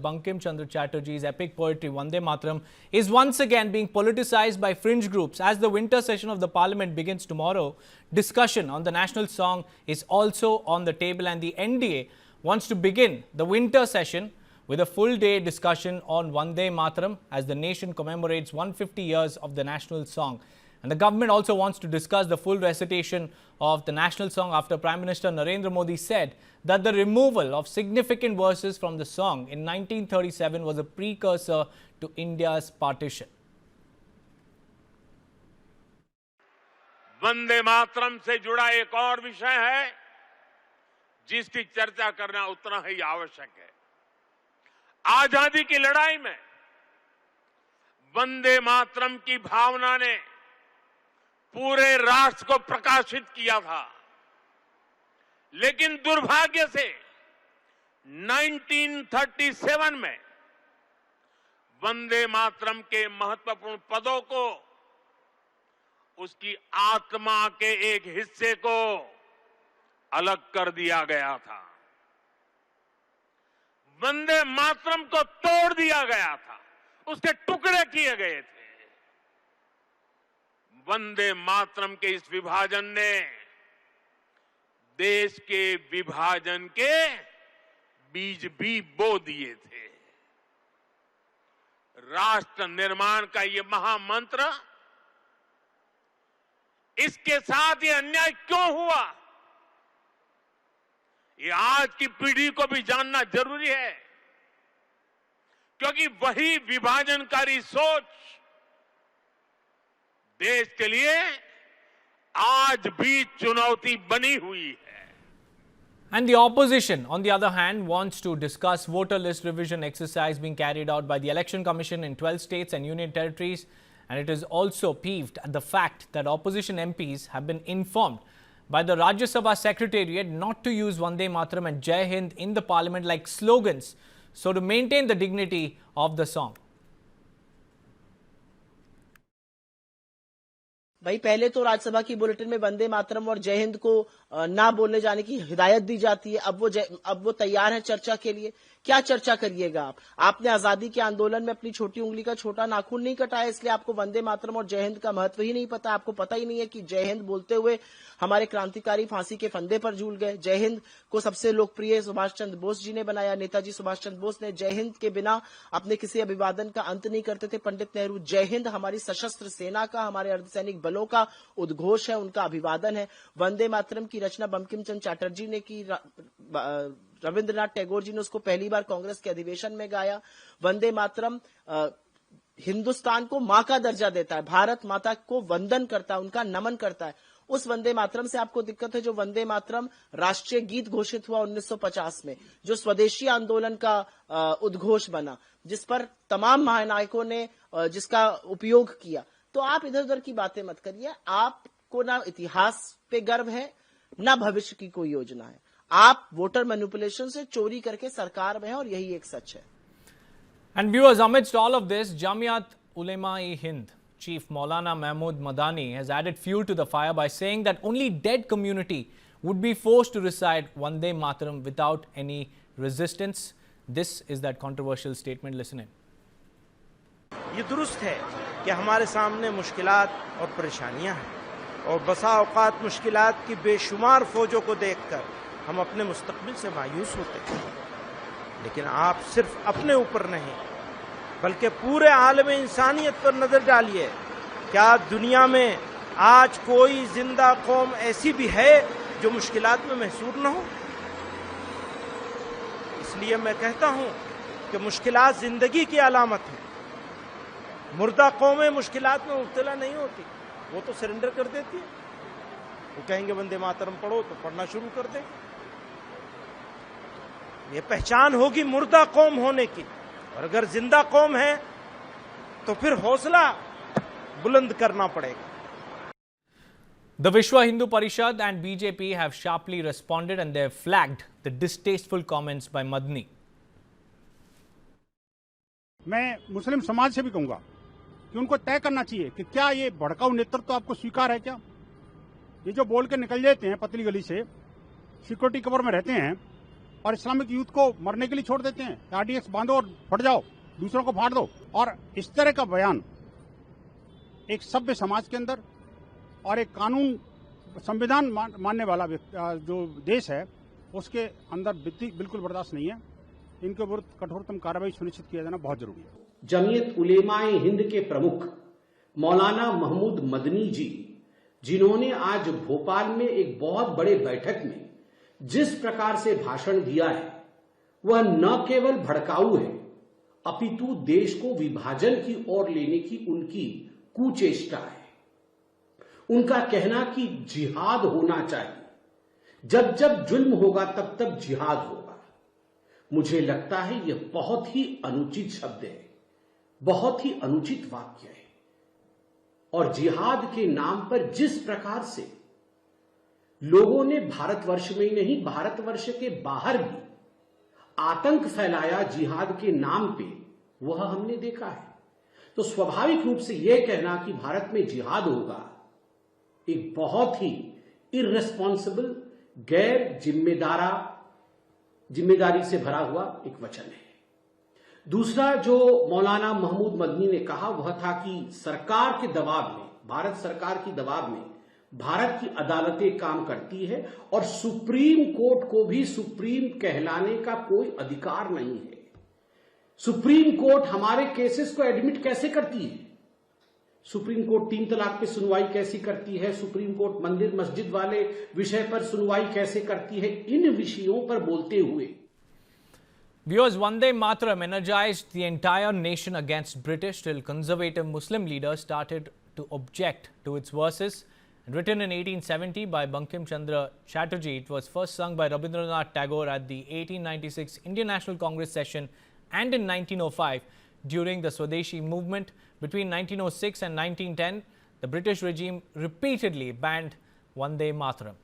Bankim Chandra Chatterjee's epic poetry Vande Mataram is once again being politicized by fringe groups. As the winter session of the parliament begins tomorrow, discussion on the national song is also on the table, and the NDA wants to begin the winter session with a full-day discussion on Vande Mataram as the nation commemorates 150 years of the national song. And the government also wants to discuss the full recitation of the national song after Prime Minister Narendra Modi said that the removal of significant verses from the song in 1937 was a precursor to India's partition. Vande Mataram से जुड़ा एक और विषय है जिसकी चर्चा करना उतना ही आवश्यक है। आजादी की लड़ाई में वंदे मातरम की भावना ने पूरे राष्ट्र को प्रकाशित किया था, लेकिन दुर्भाग्य से 1937 में वंदे मातरम के महत्वपूर्ण पदों को, उसकी आत्मा के एक हिस्से को अलग कर दिया गया था। वंदे मातरम को तोड़ दिया गया था, उसके टुकड़े किए गए थे। वंदे मातरम के इस विभाजन ने देश के विभाजन के बीज भी बो दिए थे। राष्ट्र निर्माण का ये महामंत्र, इसके साथ ये अन्याय क्यों हुआ, ये आज की पीढ़ी को भी जानना जरूरी है, क्योंकि वही विभाजनकारी सोच देश के लिए आज भी चुनौती बनी हुई है। And the opposition, on the other hand, wants to discuss voter list revision exercise being carried out by the Election Commission in 12 states and union territories. And it is also peeved at the fact that opposition MPs have been informed by the Rajya Sabha Secretariat not to use Vande Mataram and Jai Hind in the parliament like slogans, so to maintain the dignity of the song. भाई पहले तो राज्यसभा की bulletin में वंदे मातरम और जय हिंद को ना बोलने जाने की हिदायत दी जाती है। अब वो तैयार है चर्चा के लिए। क्या चर्चा करिएगा आप? आपने आजादी के आंदोलन में अपनी छोटी उंगली का छोटा नाखून नहीं कटाया, इसलिए आपको वंदे मातरम और जय हिंद का महत्व ही नहीं पता। आपको पता ही नहीं है कि जय हिंद बोलते हुए हमारे क्रांतिकारी फांसी के फंदे पर झूल गए। जय हिंद को सबसे लोकप्रिय सुभाष चंद्र बोस जी ने बनाया। नेताजी सुभाष चंद्र बोस ने जय हिंद के बिना अपने किसी अभिवादन का अंत नहीं करते थे। पंडित नेहरू, जय हिंद हमारी सशस्त्र सेना का, हमारे अर्धसैनिक बलों का उद्घोष है, उनका अभिवादन है। वंदे मातरम की रचना बंकिम चंद्र चटर्जी ने की, रविंद्रनाथ टैगोर जी ने उसको पहली बार कांग्रेस के अधिवेशन में गाया। वंदे मातरम हिंदुस्तान को मां का दर्जा देता है, भारत माता को वंदन करता है, उनका नमन करता है। उस वंदे मातरम से आपको दिक्कत है जो वंदे मातरम राष्ट्रीय गीत घोषित हुआ 1950 में, जो स्वदेशी आंदोलन का उद्घोष बना, जिस पर तमाम महानायकों ने जिसका उपयोग किया। तो आप इधर उधर की बातें मत करिए। आपको ना इतिहास पे गर्व है, ना भविष्य की कोई योजना है। आप वोटर मैनिपुलेशन से चोरी करके सरकार में हैं और यही एक सच है। And viewers, amidst all of this, Jamiat Ulema-e-Hind Chief Maulana Mahmood Madani has added fuel to the fire by saying that only dead community would be forced to recite Vande Mataram without any resistance. This is that controversial statement. Listen in. ये दुरुस्त है कि हमारे सामने मुश्किलात और परेशानियां हैं और बसा औकात मुश्किलात की बेशुमार फौजों को देखकर हम अपने मुस्तकबिल से मायूस होते हैं, लेकिन आप सिर्फ अपने ऊपर नहीं बल्कि पूरे आलम इंसानियत पर नजर डालिए। क्या दुनिया में आज कोई जिंदा कौम ऐसी भी है जो मुश्किलात में महसूर न हो? इसलिए मैं कहता हूं कि मुश्किलात जिंदगी की अलामत है। मुर्दा कौमें मुश्किलात में मुब्तला नहीं होती, वो तो सरेंडर कर देती है। वो कहेंगे वंदे मातरम पढ़ो तो पढ़ना शुरू कर दे। ये पहचान होगी मुर्दा कौम होने की, और अगर जिंदा कौम है तो फिर हौसला बुलंद करना पड़ेगा। The Vishwa Hindu Parishad and BJP have sharply responded and they have flagged the distasteful comments by Madni. मैं मुस्लिम समाज से भी कहूंगा कि उनको तय करना चाहिए कि क्या ये भड़काऊ नेतृत्व तो आपको स्वीकार है क्या? ये जो बोल के निकल जाते हैं पतली गली से, सिक्योरिटी कवर में रहते हैं और इस्लामिक यूथ को मरने के लिए छोड़ देते हैं। RDX बांधो और फट जाओ, दूसरों को फाड़ दो। और इस तरह का बयान एक सभ्य समाज के अंदर और एक कानून संविधान मानने वाला जो देश है उसके अंदर बिल्कुल बर्दाश्त नहीं है। इनके विरुद्ध कठोरतम कार्रवाई सुनिश्चित किया जाना बहुत जरूरी है। जमीयत उलेमाए हिंद के प्रमुख मौलाना महमूद मदनी जी, जिन्होंने आज भोपाल में एक बहुत बड़े बैठक में जिस प्रकार से भाषण दिया है, वह न केवल भड़काऊ है अपितु देश को विभाजन की ओर लेने की उनकी कुचेष्टा है। उनका कहना कि जिहाद होना चाहिए, जब जब जुल्म होगा तब तब जिहाद होगा, मुझे लगता है यह बहुत ही अनुचित शब्द है, बहुत ही अनुचित वाक्य है। और जिहाद के नाम पर जिस प्रकार से लोगों ने भारतवर्ष में ही नहीं, भारतवर्ष के बाहर भी आतंक फैलाया जिहाद के नाम पे, वह हमने देखा है। तो स्वाभाविक रूप से यह कहना कि भारत में जिहाद होगा एक बहुत ही इर्रेस्पॉन्सिबल, गैर जिम्मेदारी से भरा हुआ एक वचन है। दूसरा जो मौलाना महमूद मदनी ने कहा वह था कि सरकार के दबाव में, भारत सरकार की दबाव में भारत की अदालतें काम करती है और सुप्रीम कोर्ट को भी सुप्रीम कहलाने का कोई अधिकार नहीं है। सुप्रीम कोर्ट हमारे केसेस को एडमिट कैसे करती है? सुप्रीम कोर्ट 3 तलाक पे सुनवाई कैसी करती है? सुप्रीम कोर्ट मंदिर मस्जिद वाले विषय पर सुनवाई कैसे करती है? इन विषयों पर बोलते हुए Viewers, Vande Mataram energized the entire nation against British till conservative Muslim leaders started to object to its verses. Written in 1870 by Bankim Chandra Chatterjee, it was first sung by Rabindranath Tagore at the 1896 Indian National Congress session and in 1905 during the Swadeshi movement. Between 1906 and 1910, the British regime repeatedly banned Vande Mataram.